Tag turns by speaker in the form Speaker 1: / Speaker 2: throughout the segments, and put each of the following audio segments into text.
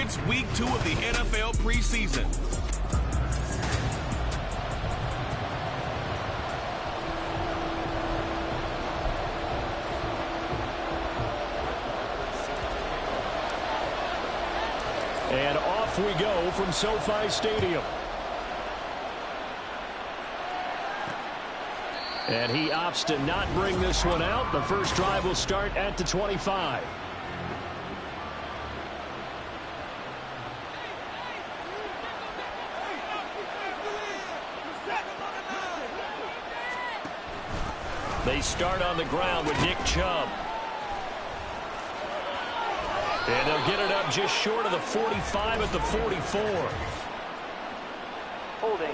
Speaker 1: It's week 2 of the NFL preseason.
Speaker 2: And off we go from SoFi Stadium. And he opts to not bring this one out. The first drive will start at the 25. They start on the ground with Nick Chubb. And they'll get it up just short of the 45 at the 44.
Speaker 3: Holding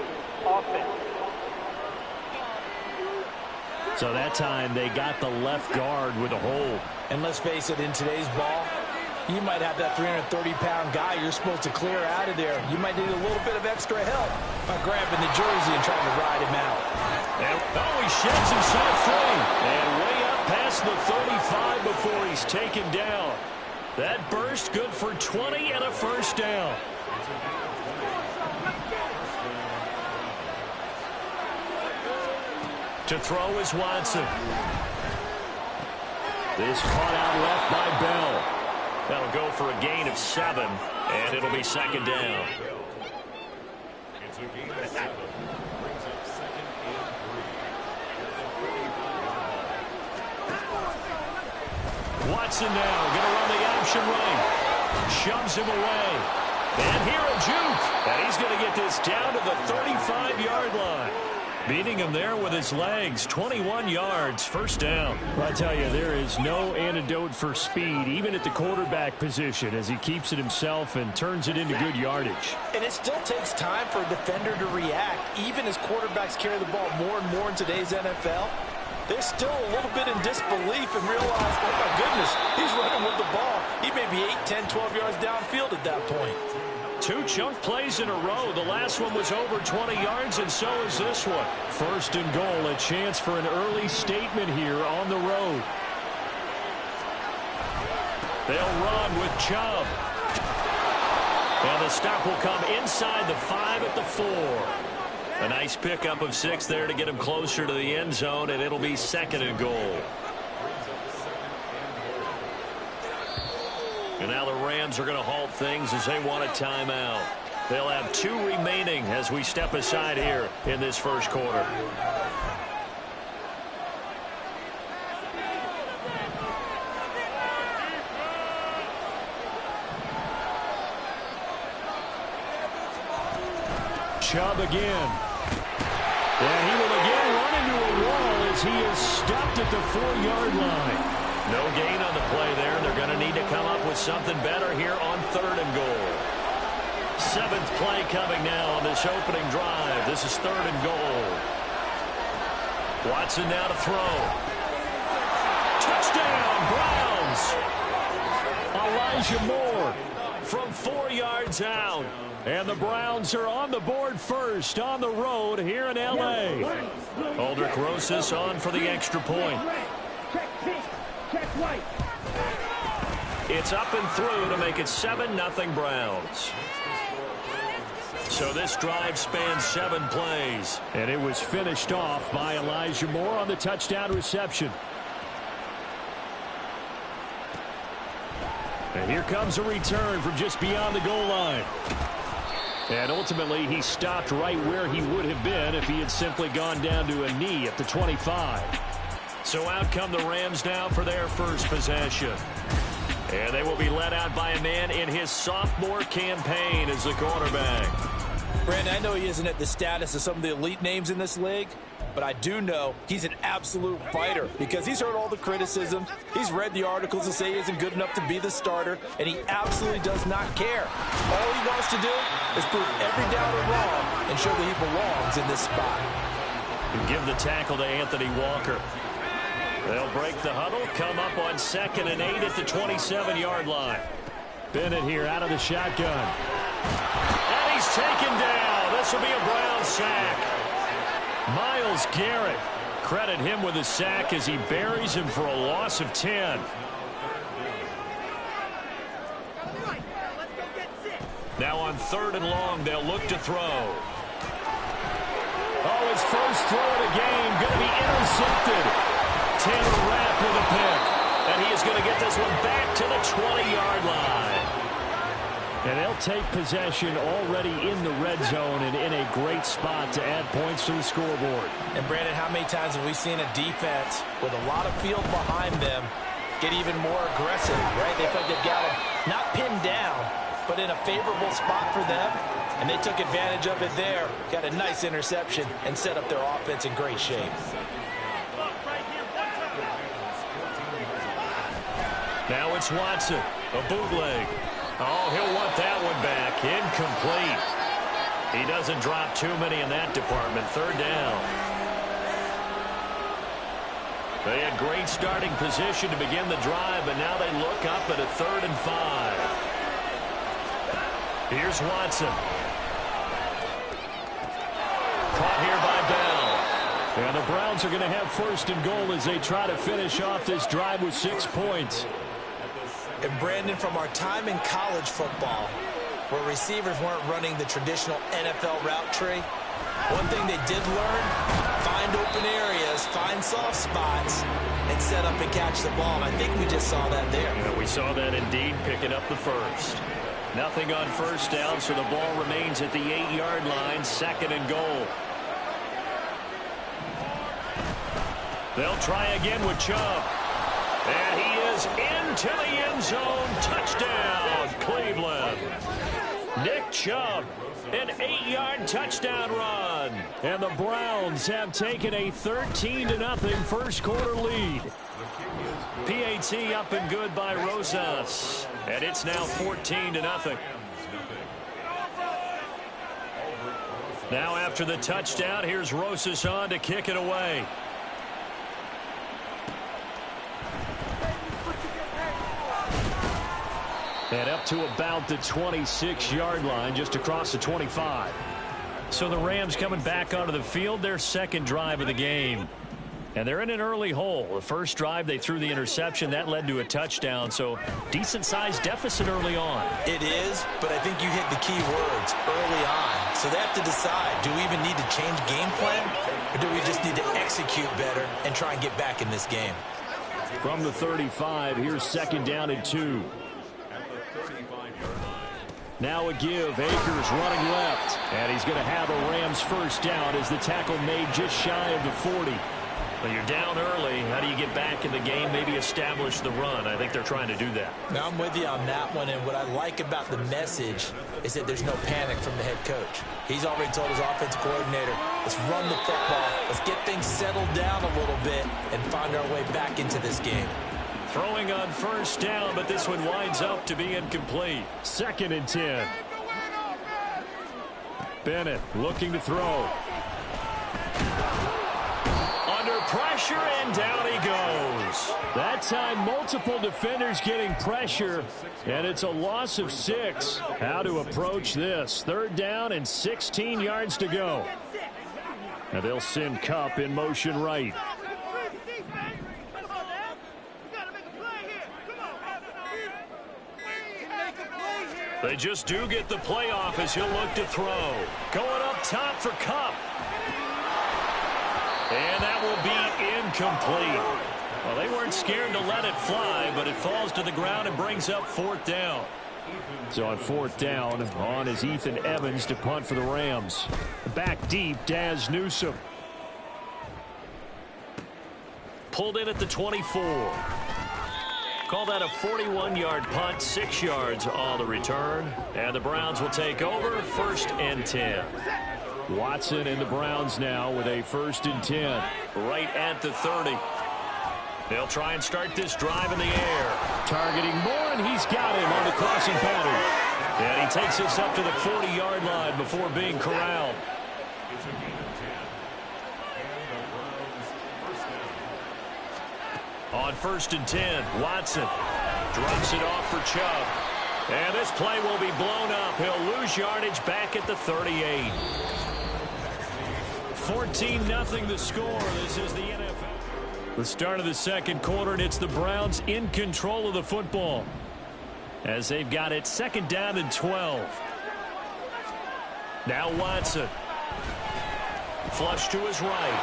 Speaker 3: offense.
Speaker 2: So that time they got the left guard with a hold.
Speaker 4: And let's face it, in today's ball, you might have that 330-pound guy you're supposed to clear out of there. You might need a little bit of extra help by grabbing the jersey and trying to ride him out.
Speaker 2: And, he sheds himself free. And way up past the 35 before he's taken down. That burst good for 20 and a first down. To throw is Watson. This caught out left by Bell. That'll go for a gain of 7, and it'll be second down.
Speaker 5: It's a gain of 7. Brings up second and 3.
Speaker 2: Watson now going to run the option right. Shoves him away. And here a juke. And he's going to get this down to the 35-yard line. Beating him there with his legs. 21 yards, first down. Well, I tell you, there is no antidote for speed, even at the quarterback position, as he keeps it himself and turns it into good yardage.
Speaker 4: And it still takes time for a defender to react. Even as quarterbacks carry the ball more and more in today's NFL, they're still a little bit in disbelief and realize, oh my goodness, he's running with the ball. He may be 8, 10, 12 yards downfield at that point.
Speaker 2: 2 chunk plays in a row. The last one was over 20 yards, and so is this one. First and goal, a chance for an early statement here on the road. They'll run with Chubb. And the stop will come inside the 5 at the 4. A nice pickup of 6 there to get him closer to the end zone, and it'll be second and goal. And now the Rams are going to halt things as they want a timeout. They'll have 2 remaining as we step aside here in this first quarter. Chubb again. And he will again run into a wall as he is stopped at the 4-yard line. No gain on the play there. They're going to need to come up with something better here on 3rd and goal. 7th play coming now on this opening drive. This is 3rd and goal. Watson now to throw. Touchdown, Browns. Elijah Moore from 4 yards out. And the Browns are on the board first on the road here in L.A. Aldrich Rosas on for the extra point. It's up and through to make it 7-0 Browns. So this drive spans 7 plays. And it was finished off by Elijah Moore on the touchdown reception. And here comes a return from just beyond the goal line. And ultimately, he stopped right where he would have been if he had simply gone down to a knee at the 25. So out come the Rams now for their first possession. And they will be led out by a man in his sophomore campaign as the quarterback.
Speaker 4: Brandon, I know he isn't at the status of some of the elite names in this league, but I do know he's an absolute fighter because he's heard all the criticisms. He's read the articles that say he isn't good enough to be the starter, and he absolutely does not care. All he wants to do is prove every doubter wrong and show that he belongs in this spot.
Speaker 2: And give the tackle to Anthony Walker. They'll break the huddle, come up on 2nd and 8 at the 27-yard line. Bennett here out of the shotgun. And he's taken down. This will be a Brown sack. Myles Garrett, credit him with a sack as he buries him for a loss of 10. 3rd and long. They'll look to throw. Oh, his first throw of the game going to be intercepted. Taylor Rapp with a pick. And he is going to get this one back to the 20-yard line. And they'll take possession already in the red zone and in a great spot to add points to the scoreboard.
Speaker 4: And, Brandon, how many times have we seen a defense with a lot of field behind them get even more aggressive, right? They feel like they've got them not pinned down, but in a favorable spot for them. And they took advantage of it there. Got a nice interception and set up their offense in great shape.
Speaker 2: Now it's Watson, a bootleg. Oh, he'll want that one back. Incomplete. He doesn't drop too many in that department. 3rd down. They had great starting position to begin the drive, but now they look up at a 3rd and 5. Here's Watson. Caught here by Bell. And the Browns are going to have 1st and goal as they try to finish off this drive with 6 points.
Speaker 4: And, Brandon, from our time in college football, where receivers weren't running the traditional NFL route tree, one thing they did learn, find open areas, find soft spots, and set up and catch the ball. And I think we just saw that there.
Speaker 2: Yeah, we saw that indeed, picking up the first. Nothing on 1st down, so the ball remains at the 8-yard line, 2nd and goal. They'll try again with Chubb. And he is into the end zone. Touchdown, Cleveland. Nick Chubb, an 8-yard touchdown run. And the Browns have taken a 13-0 first quarter lead. PAT up and good by Rosas. And it's now 14-0. Now after the touchdown, here's Rosas on to kick it away. And up to about the 26-yard line, just across the 25. So the Rams coming back onto the field, their 2nd drive of the game. And they're in an early hole. The first drive, they threw the interception. That led to a touchdown, so decent-sized deficit early on.
Speaker 4: It is, but I think you hit the key words early on. So they have to decide, do we even need to change game plan, or do we just need to execute better and try and get back in this game?
Speaker 2: From the 35, here's 2nd down and 2. Now a give. Akers running left. And he's going to have a Rams 1st down as the tackle made just shy of the 40. Well, you're down early. How do you get back in the game? Maybe establish the run. I think they're trying to do that.
Speaker 4: Now I'm with you on that one. And what I like about the message is that there's no panic from the head coach. He's already told his offensive coordinator, let's run the football. Let's get things settled down a little bit and find our way back into this game.
Speaker 2: Throwing on 1st down, but this one winds up to be incomplete. 2nd and 10. Bennett looking to throw. Under pressure, and down he goes. That time, multiple defenders getting pressure, and it's a loss of 6. How to approach this? 3rd down and 16 yards to go. Now they'll send Kupp in motion right. They just do get the playoff as he'll look to throw. Going up top for Kupp. And that will be incomplete. Well, they weren't scared to let it fly, but it falls to the ground and brings up 4th down. So on 4th down, on is Ethan Evans to punt for the Rams. Back deep, Daz Newsome. Pulled in at the 24. Call that a 41-yard punt, 6 yards on the return. And the Browns will take over, 1st and 10. Watson and the Browns now with a 1st and 10. Right at the 30. They'll try and start this drive in the air. Targeting Moore, and he's got him on the crossing pattern. And he takes us up to the 40-yard line before being corralled. On 1st and 10, Watson drops it off for Chubb. And this play will be blown up. He'll lose yardage back at the 38. 14-0 the score. This is the NFL. The start of the 2nd quarter, and it's the Browns in control of the football as they've got it 2nd down and 12. Now Watson. Flush to his right.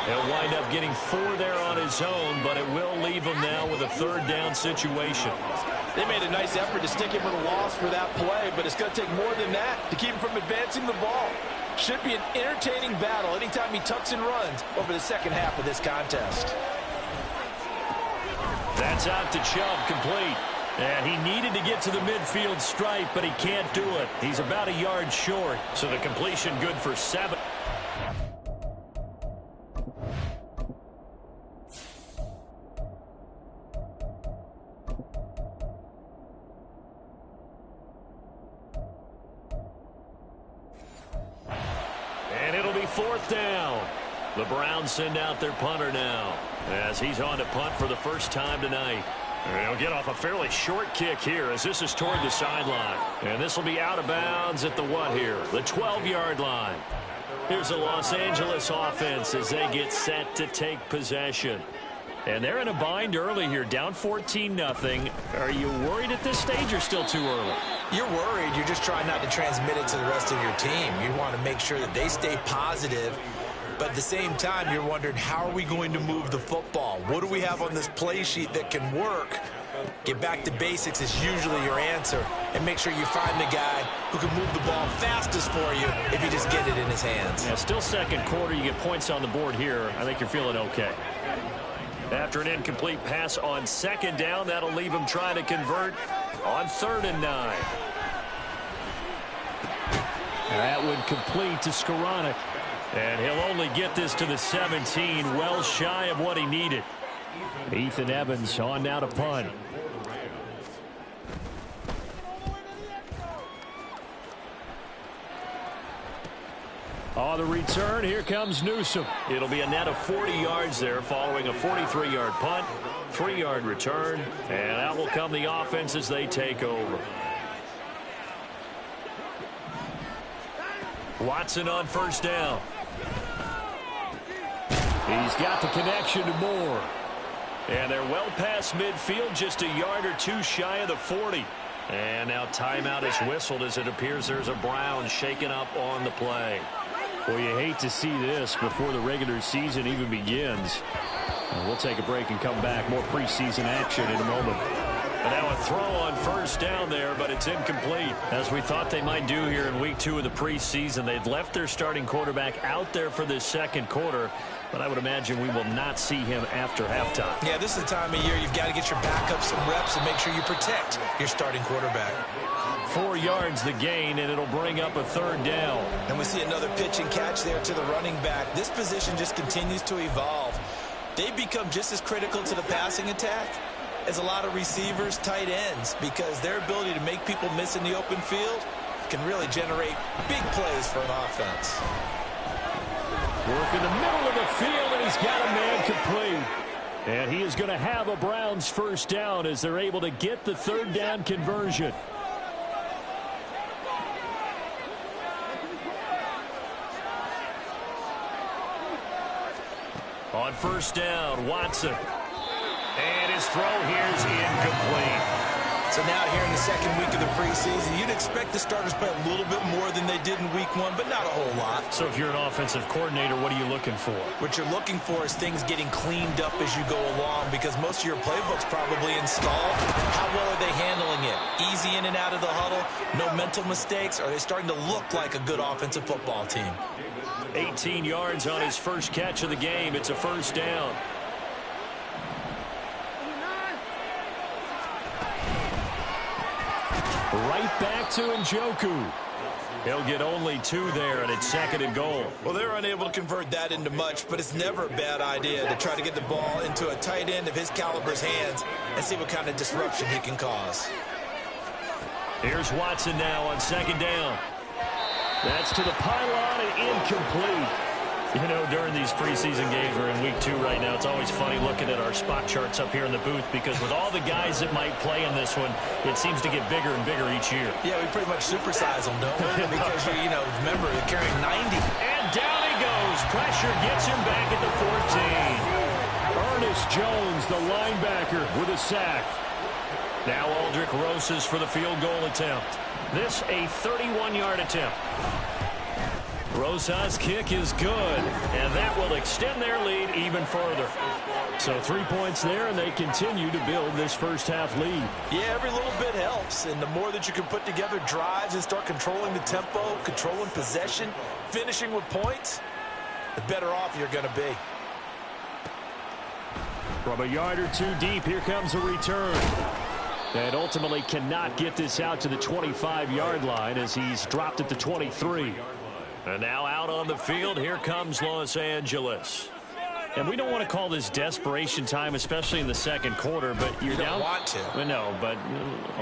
Speaker 2: He'll wind up getting 4 there on his own, but it will leave him now with a 3rd down situation.
Speaker 4: They made a nice effort to stick him with a loss for that play, but it's going to take more than that to keep him from advancing the ball. Should be an entertaining battle anytime he tucks and runs over the second half of this contest.
Speaker 2: That's out to Chubb, complete. And he needed to get to the midfield stripe, but he can't do it. He's about a yard short, so the completion good for 7. And it'll be 4th down. The Browns send out their punter now, as he's on to punt for the first time tonight. And he'll get off a fairly short kick here as this is toward the sideline. And this will be out of bounds at the what here? The 12-yard line. Here's the Los Angeles offense as they get set to take possession. And they're in a bind early here, down 14-0. Are you worried at this stage or still too early?
Speaker 4: You're worried. You're just trying not to transmit it to the rest of your team. You want to make sure that they stay positive. But at the same time, you're wondering, how are we going to move the football? What do we have on this play sheet that can work? Get back to basics is usually your answer. And make sure you find the guy who can move the ball fastest for you if you just get it in his hands.
Speaker 2: Yeah, still second quarter. You get points on the board here. I think you're feeling okay. After an incomplete pass on 2nd down, that'll leave him trying to convert on 3rd and 9. And that would complete to Skoranek. And he'll only get this to the 17, well shy of what he needed. Ethan Evans on now to punt. On the return, here comes Newsome. It'll be a net of 40 yards there following a 43-yard punt, 3-yard return, and out will come the offense as they take over. Watson on 1st down. He's got the connection to Moore. And they're well past midfield, just a yard or 2 shy of the 40. And now timeout is whistled as it appears there's a Brown shaken up on the play. Well, you hate to see this before the regular season even begins. We'll take a break and come back. More preseason action in a moment. And now a throw on 1st down there, but it's incomplete. As we thought they might do here in week 2 of the preseason, they'd left their starting quarterback out there for this 2nd quarter, but I would imagine we will not see him after halftime.
Speaker 4: Yeah, this is the time of year you've got to get your backup some reps and make sure you protect your starting quarterback.
Speaker 2: 4 yards the gain, and it'll bring up a 3rd down.
Speaker 4: And we see another pitch and catch there to the running back. This position just continues to evolve. They've become just as critical to the passing attack as a lot of receivers, tight ends, because their ability to make people miss in the open field can really generate big plays for an offense.
Speaker 2: Work in the middle of the field, and he's got a man complete. And he is going to have a Browns 1st down as they're able to get the 3rd down conversion. On 1st down, Watson. And his throw here is incomplete.
Speaker 4: So now here in the 2nd week of the preseason, you'd expect the starters to play a little bit more than they did in week 1, but not a whole lot.
Speaker 2: So if you're an offensive coordinator, what are you looking for?
Speaker 4: What you're looking for is things getting cleaned up as you go along, because most of your playbook's probably installed. How well are they handling it? Easy in and out of the huddle? No mental mistakes? Are they starting to look like a good offensive football team?
Speaker 2: 18 yards on his first catch of the game. It's a 1st down. Right back to Njoku. He'll get only 2 there, and it's 2nd and goal.
Speaker 4: Well, they're unable to convert that into much, but it's never a bad idea to try to get the ball into a tight end of his caliber's hands and see what kind of disruption he can cause.
Speaker 2: Here's Watson now on 2nd down. That's to the pylon and incomplete. You know, during these preseason games, we're in week 2 right now, it's always funny looking at our spot charts up here in the booth, because with all the guys that might play in this one, it seems to get bigger and bigger each year.
Speaker 4: Yeah, we pretty much supersize them, don't we? Because, you know, remember, they're carrying 90.
Speaker 2: And down he goes. Pressure gets him back at the 14. Ernest Jones, the linebacker, with a sack. Now Aldrick Rosas for the field goal attempt. This a 31-yard attempt. Rosas' kick is good, and that will extend their lead even further. So 3 points there, and they continue to build this first half lead.
Speaker 4: Yeah, every little bit helps, and the more that you can put together drives and start controlling the tempo, controlling possession, finishing with points, the better off you're going to be.
Speaker 2: From a yard or two deep, here comes a return. And ultimately cannot get this out to the 25-yard line as he's dropped at the 23. And now out on the field, here comes Los Angeles. And we don't want to call this desperation time, especially in the second quarter, but you're
Speaker 4: you don't
Speaker 2: down.
Speaker 4: Want to.
Speaker 2: Well, no, but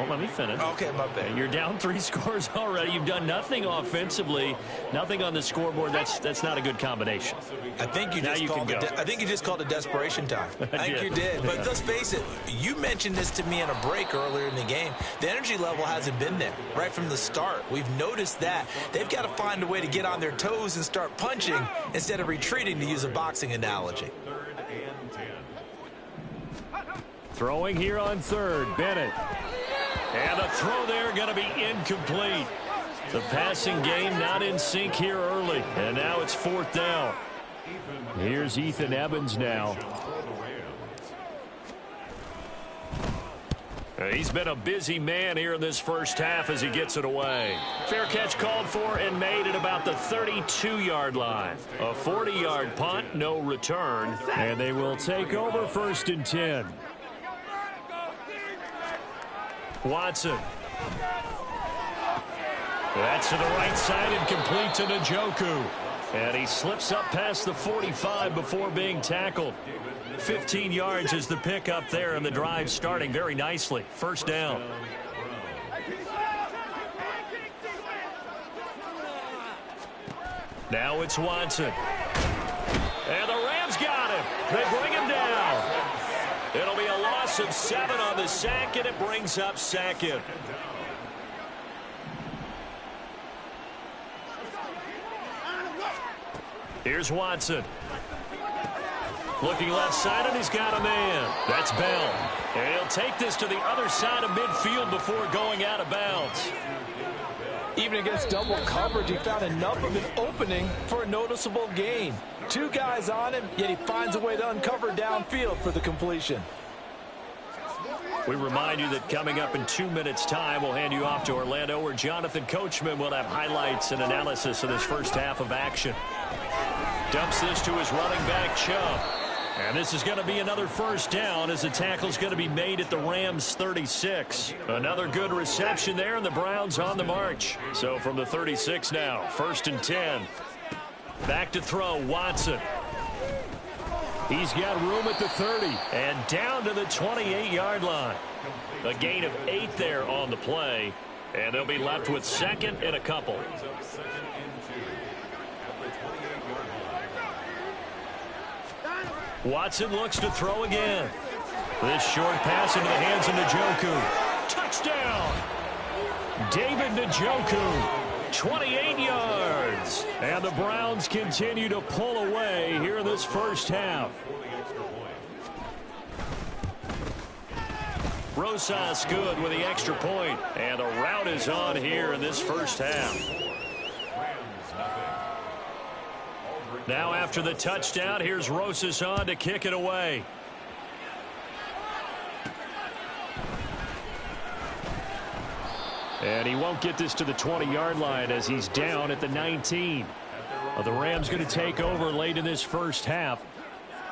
Speaker 2: let me finish.
Speaker 4: Okay, my bad.
Speaker 2: You're down 3 scores already. You've done nothing offensively, nothing on the scoreboard. That's not a good combination.
Speaker 4: I think you just called it desperation time. I think you did. But let's face it, you mentioned this to me in a break earlier in the game. The energy level hasn't been there right from the start. We've noticed that. They've got to find a way to get on their toes and start punching instead of retreating, to use a boxing analogy.
Speaker 5: Third and 10.
Speaker 2: Throwing here on third, Bennett. And the throw there going to be incomplete. The passing game not in sync here early. And now it's 4th down. Here's Ethan Evans now. He's been a busy man here in this first half as he gets it away. Fair catch called for and made at about the 32-yard line. A 40-yard punt, no return. And they will take over 1st and 10. Watson. That's to the right side and complete to Njoku. And he slips up past the 45 before being tackled. 15 yards is the pickup there, and the drive starting very nicely. 1st down. Now it's Watson. And the Rams got him. They bring him down. It'll be a loss of 7 on the sack, and it brings up 2nd. Here's Watson. Looking left side, and he's got a man. That's Bell. And he'll take this to the other side of midfield before going out of bounds.
Speaker 4: Even against double coverage, he found enough of an opening for a noticeable gain. 2 guys on him, yet he finds a way to uncover downfield for the completion.
Speaker 2: We remind you that coming up in 2 minutes' time, we'll hand you off to Orlando, where Jonathan Coachman will have highlights and analysis of this first half of action. Dumps this to his running back, Chubb. And this is going to be another 1st down as the tackle's going to be made at the Rams' 36. Another good reception there, and the Browns on the march. So from the 36 now, 1st and 10. Back to throw, Watson. He's got room at the 30 and down to the 28-yard line. A gain of 8 there on the play, and they'll be left with 2nd and a couple. Watson looks to throw again. This short pass into the hands of Njoku. Touchdown! David Njoku, 28 yards. And the Browns continue to pull away here in this first half. Rosas good with the extra point. And the rout is on here in this first half. Now after the touchdown, here's Rosas on to kick it away. And he won't get this to the 20-yard line as he's down at the 19. The Rams going to take over late in this first half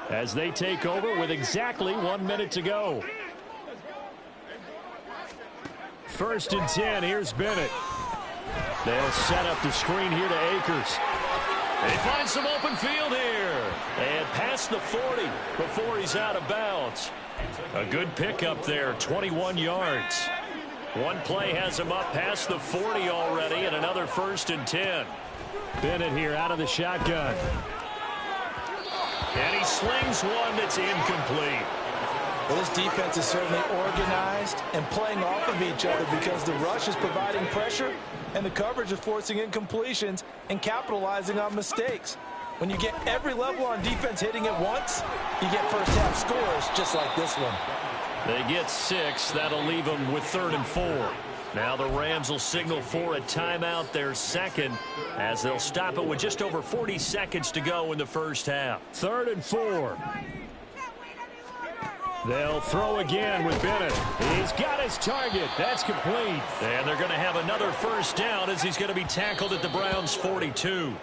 Speaker 2: as they take over with exactly 1 minute to go. 1st and 10, here's Bennett. They'll set up the screen here to Akers. They find some open field here. And past the 40 before he's out of bounds. A good pickup there, 21 yards. One play has him up past the 40 already, and another 1st and 10. Bennett here out of the shotgun. And he slings one that's incomplete.
Speaker 4: Well, this defense is certainly organized and playing off of each other because the rush is providing pressure and the coverage is forcing incompletions and capitalizing on mistakes. When you get every level on defense hitting at once, you get first half scores just like this one.
Speaker 2: They get 6. That'll leave them with 3rd and 4. Now the Rams will signal for a timeout, their second, as they'll stop it with just over 40 seconds to go in the first half. 3rd and 4. They'll throw again with Bennett. He's got his target. That's complete. And they're going to have another first down as he's going to be tackled at the Browns' 42.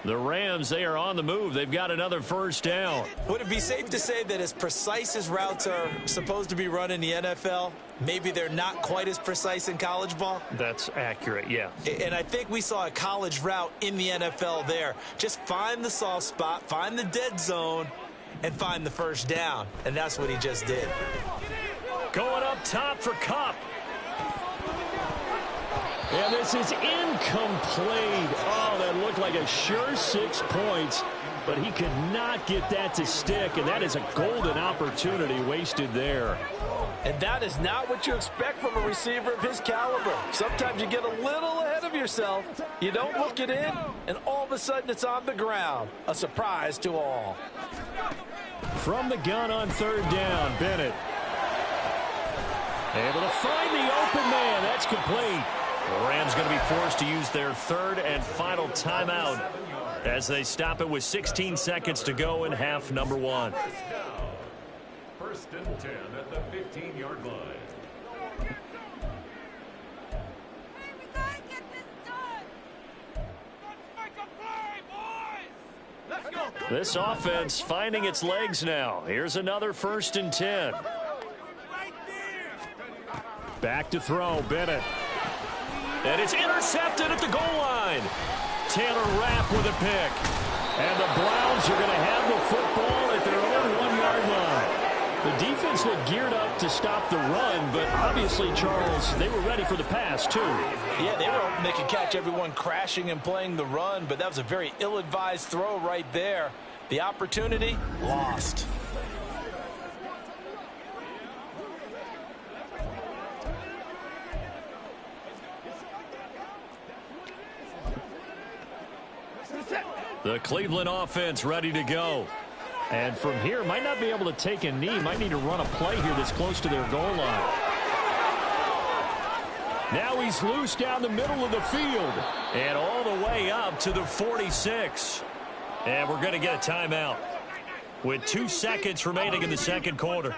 Speaker 2: The Rams, they are on the move. They've got another first down.
Speaker 4: Would it be safe to say that as precise as routes are supposed to be run in the NFL, maybe they're not quite as precise in college ball?
Speaker 2: That's accurate, yeah.
Speaker 4: And I think we saw a college route in the NFL there. Just find the soft spot, find the dead zone, and find the first down. And that's what he just did.
Speaker 2: Going up top for Kupp. And this is incomplete. Oh, that looked like a sure 6 points, but he could not get that to stick, and that is a golden opportunity wasted there.
Speaker 4: And that is not what you expect from a receiver of his caliber. Sometimes you get a little ahead of yourself. You don't look it in, and all of a sudden it's on the ground. A surprise to all.
Speaker 2: From the gun on 3rd down, Bennett. Able to find the open man. That's complete. The Rams going to be forced to use their 3rd and final timeout as they stop it with 16 seconds to go in half number 1.
Speaker 5: 1st and 10 at the 15-yard line.
Speaker 2: This offense finding its legs now. Here's another 1st and 10. Back to throw, Bennett. And it's intercepted at the goal line. Taylor Rapp with a pick. And the Browns are going to have the football at their own 1-yard line. The defense looked geared up to stop the run, but obviously, Charles, they were ready for the pass, too.
Speaker 4: Yeah, they were hoping they could catch everyone crashing and playing the run, but that was a very ill-advised throw right there. The opportunity, lost.
Speaker 2: The Cleveland offense ready to go. And from here, might not be able to take a knee. Might need to run a play here that's close to their goal line. Now he's loose down the middle of the field. And all the way up to the 46. And we're going to get a timeout with 2 seconds remaining in the second quarter.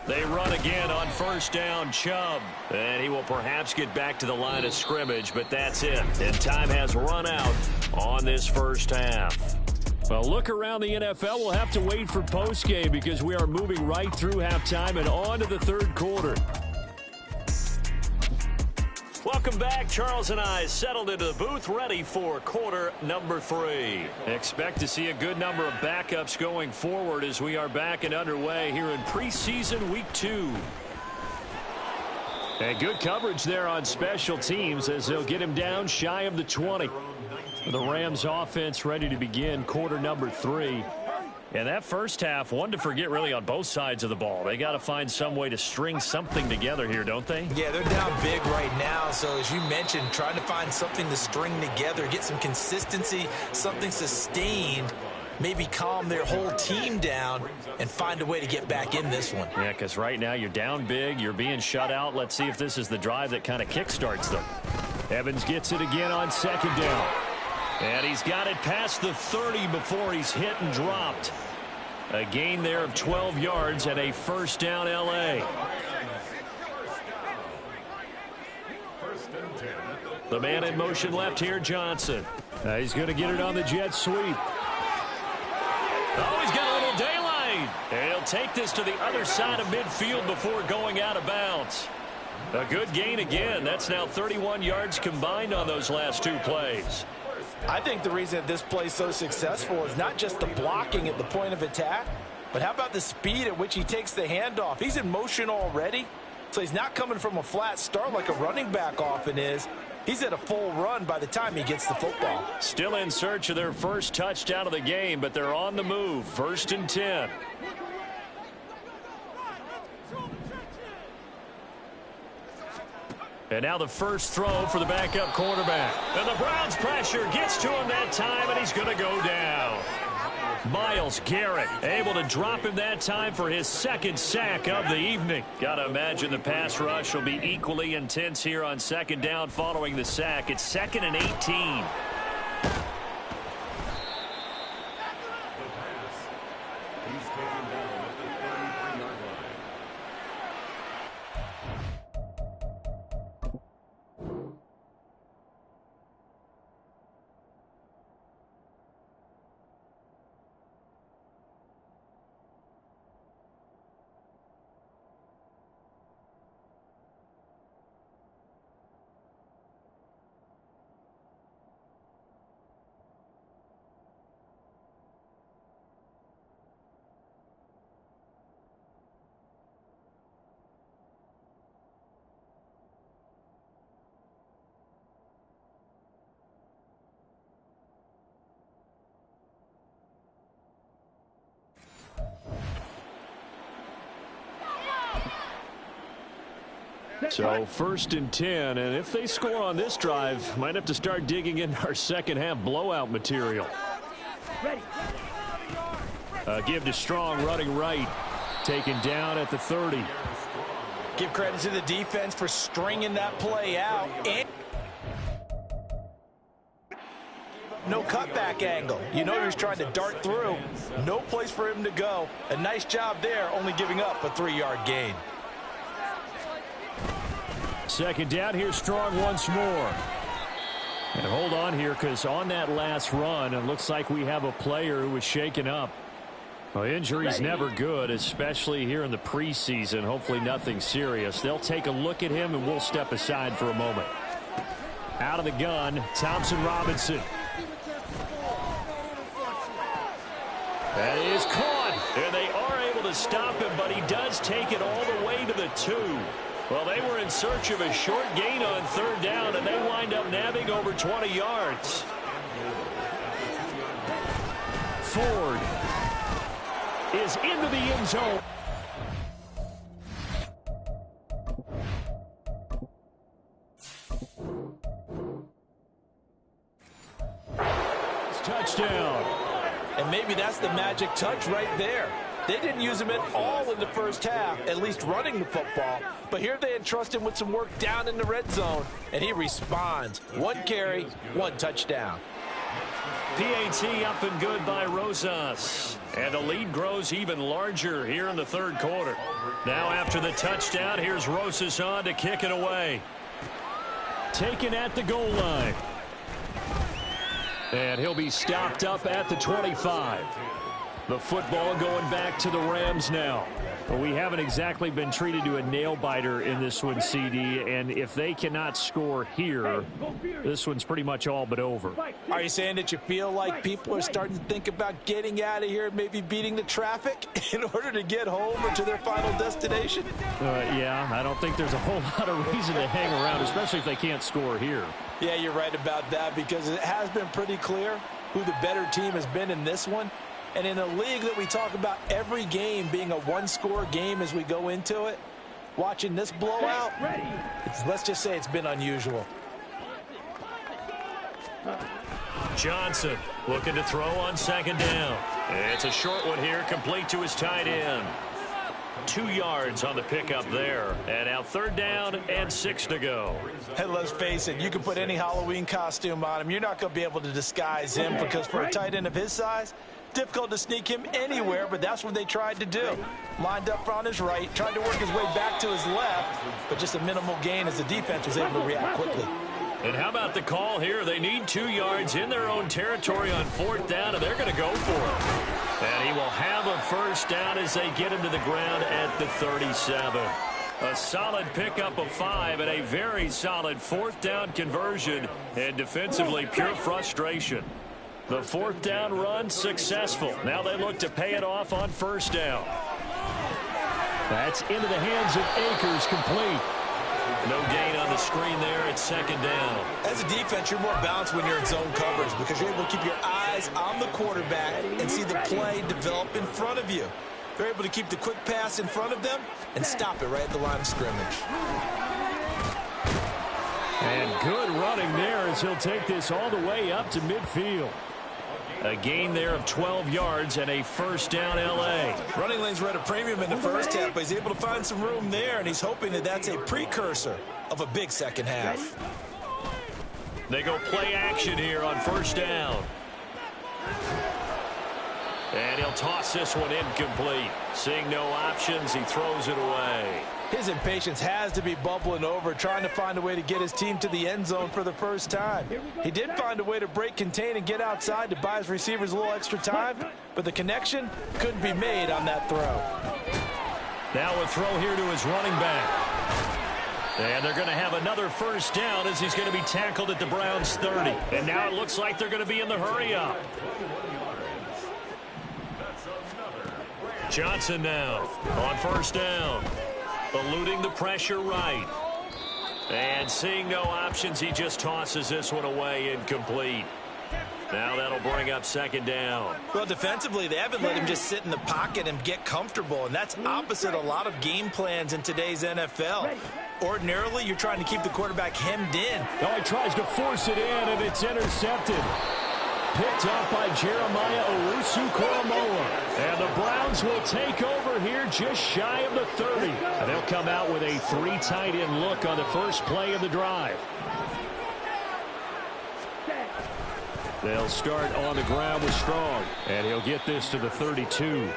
Speaker 2: They run again on 1st down, Chubb. And he will perhaps get back to the line of scrimmage, but that's it. And time has run out on this first half. Well, look around the NFL. We'll have to wait for postgame because we are moving right through halftime and on to the 3rd quarter. Welcome back. Charles and I settled into the booth ready for quarter number 3. Expect to see a good number of backups going forward as we are back and underway here in preseason week 2. And good coverage there on special teams as they'll get him down shy of the 20. The Rams offense ready to begin quarter number 3. And that first half, one to forget really on both sides of the ball. They got to find some way to string something together here, don't they?
Speaker 4: Yeah, they're down big right now. So as you mentioned, trying to find something to string together, get some consistency, something sustained, maybe calm their whole team down and find a way to get back in this one.
Speaker 2: Yeah, because right now you're down big, you're being shut out. Let's see if this is the drive that kind of kickstarts them. Evans gets it again on 2nd down. And he's got it past the 30 before he's hit and dropped. A gain there of 12 yards and a 1st down L.A. The man in motion left here, Johnson. He's going to get it on the jet sweep. Oh, he's got a little daylight. And he'll take this to the other side of midfield before going out of bounds. A good gain again. That's now 31 yards combined on those last 2 plays.
Speaker 4: I think the reason that this play is so successful is not just the blocking at the point of attack, but how about the speed at which he takes the handoff? He's in motion already, so he's not coming from a flat start like a running back often is. He's at a full run by the time he gets the football.
Speaker 2: Still in search of their first touchdown of the game, but they're on the move. 1st and 10. And now the first throw for the backup quarterback. And the Browns pressure gets to him that time, and he's going to go down. Myles Garrett able to drop him that time for his second sack of the evening. Got to imagine the pass rush will be equally intense here on second down following the sack. It's 2nd and 18. So 1st and 10, and if they score on this drive, might have to start digging in our second half blowout material. Give to Strong running right, taken down at the 30.
Speaker 4: Give credit to the defense for stringing that play out. And no cutback angle. You know he was trying to dart through. No place for him to go. A nice job there, only giving up a 3-yard gain.
Speaker 2: Second down, here's Strong once more. And hold on here, because on that last run, it looks like we have a player who was shaken up. Well, injury's never good, especially here in the preseason. Hopefully nothing serious. They'll take a look at him, and we'll step aside for a moment. Out of the gun, Thompson Robinson. That is caught. And they are able to stop him, but he does take it all the way to the 2. Well, they were in search of a short gain on 3rd down, and they wind up nabbing over 20 yards. Ford is into the end zone. Touchdown.
Speaker 4: And maybe that's the magic touch right there. They didn't use him at all in the first half, at least running the football. But here they entrust him with some work down in the red zone, and he responds. 1 carry, 1 touchdown.
Speaker 2: PAT up and good by Rosas. And the lead grows even larger here in the 3rd quarter. Now after the touchdown, here's Rosas on to kick it away. Taken at the goal line. And he'll be stopped up at the 25. The football going back to the Rams now. But we haven't exactly been treated to a nail-biter in this one, CD. And if they cannot score here, this one's pretty much all but over.
Speaker 4: Are you saying that you feel like people are starting to think about getting out of here and maybe beating the traffic in order to get home or to their final destination?
Speaker 2: Yeah, I don't think there's a whole lot of reason to hang around, especially if they can't score here.
Speaker 4: Yeah, you're right about that, because it has been pretty clear who the better team has been in this one. And in a league that we talk about every game being a 1-score game as we go into it, watching this blowout, let's just say it's been unusual.
Speaker 2: Johnson looking to throw on 2nd down. It's a short one here, complete to his tight end. 2 yards on the pickup there. And now 3rd down and 6 to go.
Speaker 4: Hey, let's face it, you can put any Halloween costume on him. You're not going to be able to disguise him, because for a tight end of his size, difficult to sneak him anywhere, but that's what they tried to do. Lined up on his right, tried to work his way back to his left, but just a minimal gain as the defense was able to react quickly.
Speaker 2: And how about the call here? They need 2 yards in their own territory on 4th down, and they're going to go for it. And he will have a 1st down as they get him to the ground at the 37. A solid pickup of 5 and a very solid 4th down conversion, and defensively pure frustration. The 4th down run successful. Now they look to pay it off on 1st down. That's into the hands of Akers, complete. No gain on the screen there. It's 2nd down.
Speaker 4: As a defense, you're more balanced when you're in zone coverage, because you're able to keep your eyes on the quarterback and see the play develop in front of you. They're able to keep the quick pass in front of them and stop it right at the line of scrimmage.
Speaker 2: And good running there as he'll take this all the way up to midfield. A gain there of 12 yards and a first down L.A.
Speaker 4: Running lanes were at a premium in the first half, but he's able to find some room there, and he's hoping that that's a precursor of a big second half.
Speaker 2: They go play action here on first down. And he'll toss this one incomplete. Seeing no options, he throws it away.
Speaker 4: His impatience has to be bubbling over, trying to find a way to get his team to the end zone for the first time. He did find a way to break contain and get outside to buy his receivers a little extra time, but the connection couldn't be made on that throw.
Speaker 2: Now a throw here to his running back. And they're going to have another first down as he's going to be tackled at the Browns' 30. And now it looks like they're going to be in the hurry-up. Johnson now on first down. Eluding the pressure right. And seeing no options, he just tosses this one away incomplete. Now that'll bring up second down.
Speaker 4: Well, defensively, they haven't let him just sit in the pocket and get comfortable, and that's opposite a lot of game plans in today's NFL. Ordinarily, you're trying to keep the quarterback hemmed in.
Speaker 2: Oh, he tries to force it in, and it's intercepted. Picked up by Jeremiah Owusu-Koramoah. And the Browns will take over here just shy of the 30. And they'll come out with a 3 tight end look on the first play of the drive. They'll start on the ground with Strong. And he'll get this to the 32.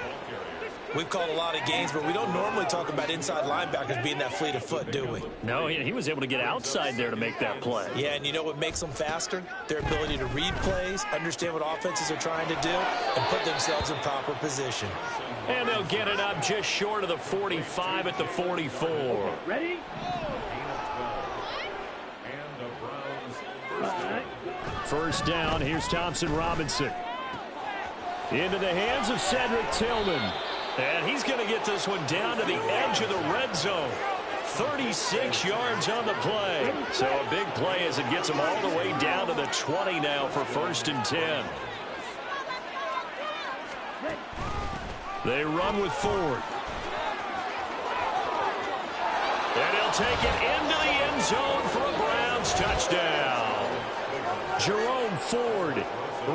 Speaker 4: We've called a lot of games, but we don't normally talk about inside linebackers being that fleet of foot, do we?
Speaker 2: No, he was able to get outside there to make that play.
Speaker 4: Yeah, and you know what makes them faster? Their ability to read plays, understand what offenses are trying to do, and put themselves in proper position.
Speaker 2: And they'll get it up just short of the 45 at the 44.
Speaker 5: Ready?
Speaker 2: First down, here's Thompson Robinson. Into the hands of Cedric Tillman. And he's going to get this one down to the edge of the red zone. 36 yards on the play. So a big play as it gets him all the way down to the 20 now for first and 10. They run with Ford. And he'll take it into the end zone for a Browns touchdown. Jerome Ford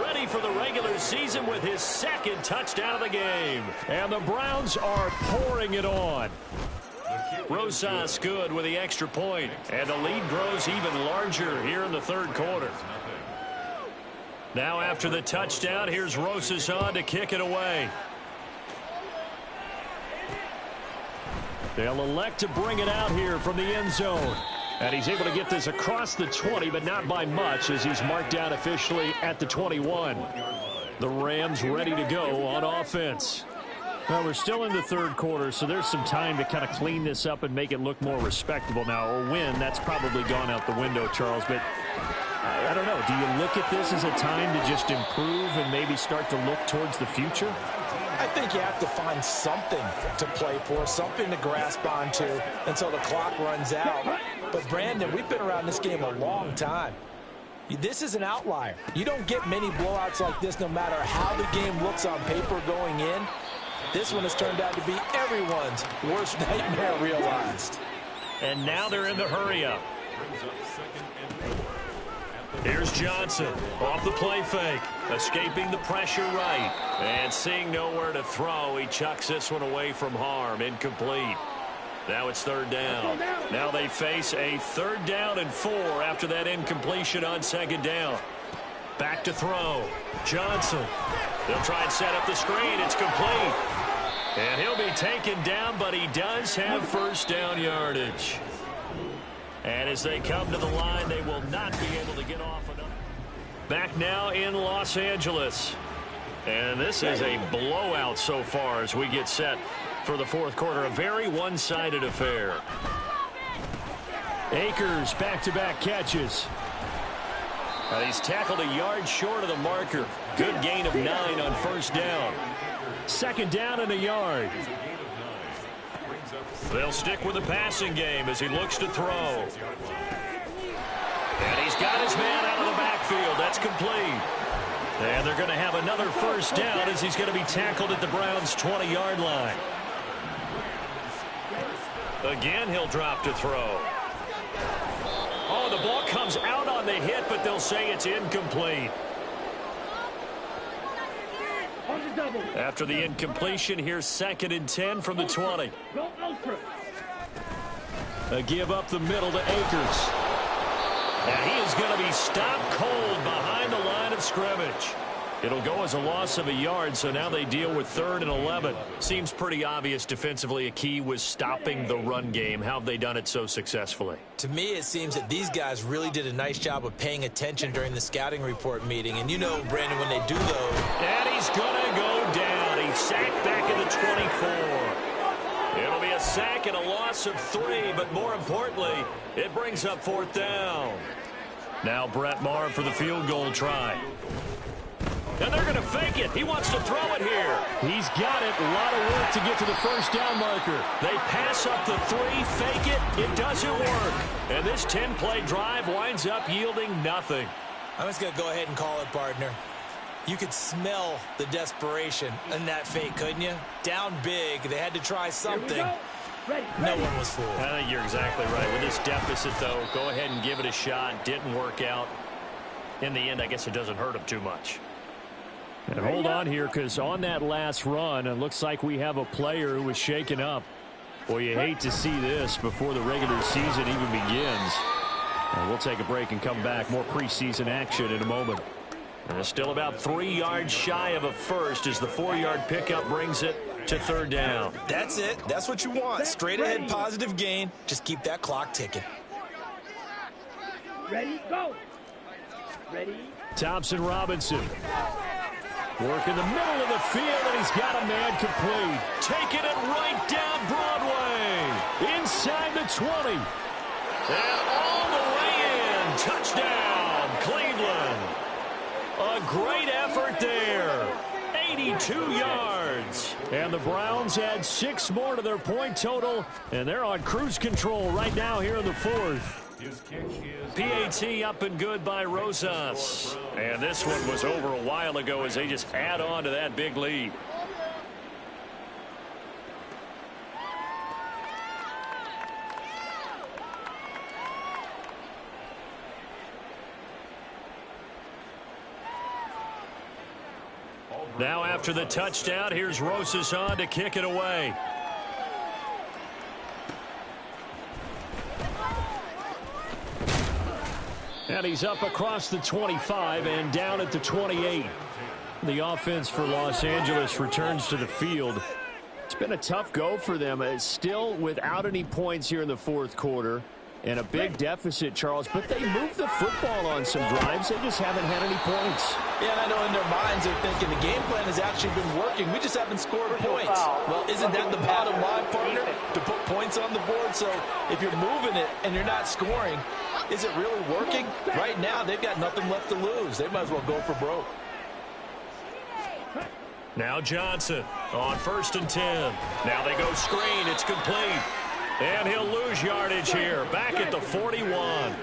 Speaker 2: ready for the regular season with his second touchdown of the game. And the Browns are pouring it on. Rosas good with the extra point. And the lead grows even larger here in the third quarter. Now after the touchdown, here's Rosas on to kick it away. They'll elect to bring it out here from the end zone. And he's able to get this across the 20, but not by much as he's marked down officially at the 21. The Rams ready to go on offense. Well, we're still in the third quarter, so there's some time to kind of clean this up and make it look more respectable. Now, a win, that's probably gone out the window, Charles, but I don't know. Do you look at this as a time to just improve and maybe start to look towards the future?
Speaker 4: I think you have to find something to play for, something to grasp onto until the clock runs out. But, Brandon, we've been around this game a long time. This is an outlier. You don't get many blowouts like this no matter how the game looks on paper going in. This one has turned out to be everyone's worst nightmare realized.
Speaker 2: And now they're in the hurry-up. Here's Johnson off the play fake, escaping the pressure right. And seeing nowhere to throw, he chucks this one away from harm, incomplete. Now it's third down. Now they face a 3rd down and 4 after that incompletion on 2nd down. Back to throw. Johnson. They'll try and set up the screen. It's complete. And he'll be taken down, but he does have first down yardage. And as they come to the line, they will not be able to get off another. Back now in Los Angeles. And this is a blowout so far as we get set for the fourth quarter. A very one-sided affair. Akers back-to-back catches. And he's tackled a yard short of the marker. Good gain of 9 on first down. 2nd down and a yard. They'll stick with the passing game as he looks to throw. And he's got his man out of the backfield. That's complete. And they're going to have another first down as he's going to be tackled at the Browns' 20-yard line. Again, he'll drop to throw. Oh, the ball comes out on the hit, but they'll say it's incomplete. After the incompletion, here's 2nd and 10 from the 20. A give up the middle to Akers. And he is going to be stopped cold behind the line of scrimmage. It'll go as a loss of a yard, so now they deal with 3rd and 11. Seems pretty obvious defensively a key was stopping the run game. How have they done it so successfully?
Speaker 4: To me, it seems that these guys really did a nice job of paying attention during the scouting report meeting. And you know, Brandon, when they do those.
Speaker 2: And he's going to go down. He's sacked back at the 24. It'll be a sack and a loss of 3, but more importantly, it brings up 4th down. Now Brett Maher for the field goal try. And they're going to fake it. He wants to throw it here. He's got it. A lot of work to get to the 1st down marker. They pass up the 3, fake it. It doesn't work. And this 10-play drive winds up yielding nothing.
Speaker 4: I'm just going to go ahead and call it, partner. You could smell the desperation in that fake, couldn't you? Down big. They had to try something. No one was fooled.
Speaker 2: I think you're exactly right. With this deficit, though, go ahead and give it a shot. Didn't work out. In the end, I guess it doesn't hurt him too much.
Speaker 3: And hold on here, because on that last run, it looks like we have a player who was shaken up. Well, you hate to see this before the regular season even begins. And we'll take a break and come back. More preseason action in a moment.
Speaker 2: And it's still about 3 yards shy of a first as the 4-yard pickup brings it to 3rd down.
Speaker 4: That's it. That's what you want. Straight ahead positive gain. Just keep that clock ticking.
Speaker 6: Ready, go. Ready.
Speaker 3: Thompson Robinson. Work in the middle of the field, and he's got a man complete.
Speaker 2: Taking it right down Broadway.
Speaker 3: Inside the 20.
Speaker 2: And all the way in. Touchdown, Cleveland. A great effort there. 82 yards.
Speaker 3: And the Browns add 6 more to their point total, and they're on cruise control right now here in the 4th.
Speaker 2: PAT up and good by Rosas. And this one was over a while ago as they just add on to that big lead. Now after the touchdown, here's Rosas on to kick it away.
Speaker 3: And he's up across the 25 and down at the 28. The offense for Los Angeles returns to the field. It's been a tough go for them. It's still without any points here in the 4th quarter. And a big deficit, Charles. But they moved the football on some drives. They just haven't had any points.
Speaker 4: Yeah, and I know in their minds they're thinking the game plan has actually been working. We just haven't scored points. Well, isn't that the bottom line, partner? To put points on the board. So if you're moving it and you're not scoring, is it really working? Right now, they've got nothing left to lose. They might as well go for broke.
Speaker 2: Now Johnson on 1st and 10. Now they go screen. It's complete. And he'll lose yardage here. Back at the 41.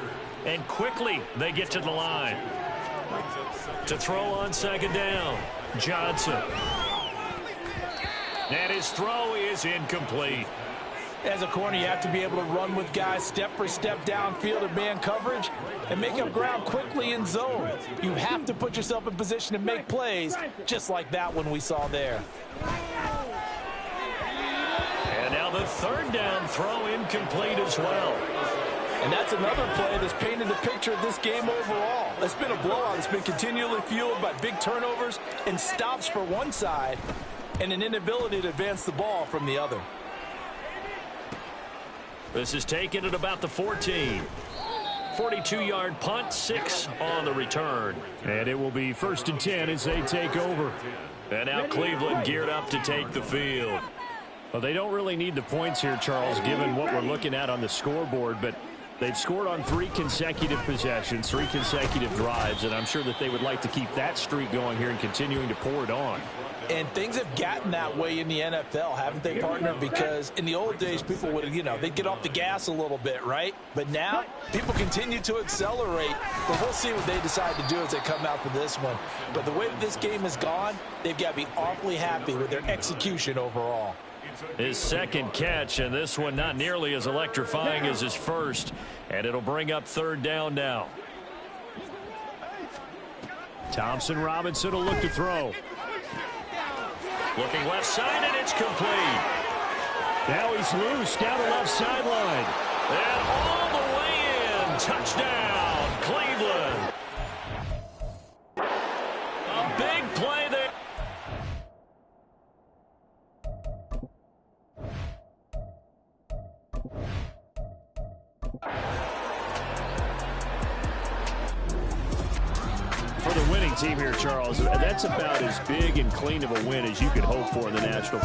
Speaker 2: And quickly they get to the line. To throw on 2nd down. Johnson. And his throw is incomplete.
Speaker 4: As a corner, you have to be able to run with guys step for step downfield in man coverage and make up ground quickly in zone. You have to put yourself in position to make plays, just like that one we saw there.
Speaker 2: And now the 3rd down throw incomplete as well.
Speaker 4: And that's another play that's painted the picture of this game overall. It's been a blowout. It's been continually fueled by big turnovers and stops for one side and an inability to advance the ball from the other.
Speaker 2: This is taken at about the 14. 42-yard punt, 6 on the return.
Speaker 3: And it will be 1st and 10 as they take over.
Speaker 2: And now Cleveland geared up to take the field.
Speaker 3: Well, they don't really need the points here, Charles, given what we're looking at on the scoreboard, but they've scored on 3 consecutive possessions, 3 consecutive drives, and I'm sure that they would like to keep that streak going here and continuing to pour it on.
Speaker 4: And things have gotten that way in the NFL, haven't they, partner? Because in the old days, people would, they'd get off the gas a little bit, right? But now, people continue to accelerate. But we'll see what they decide to do as they come out for this one. But the way that this game has gone, they've got to be awfully happy with their execution overall.
Speaker 2: His 2nd catch, and this one not nearly as electrifying as his first. And it'll bring up 3rd down now.
Speaker 3: Thompson Robinson will look to throw.
Speaker 2: Looking left side, and it's complete.
Speaker 3: Now he's loose down the left sideline.
Speaker 2: And all the way in. Touchdown, Cleveland. A big play there.
Speaker 3: For the winning team here, Charles, that's about as big and clean of a win as you could hope for in the National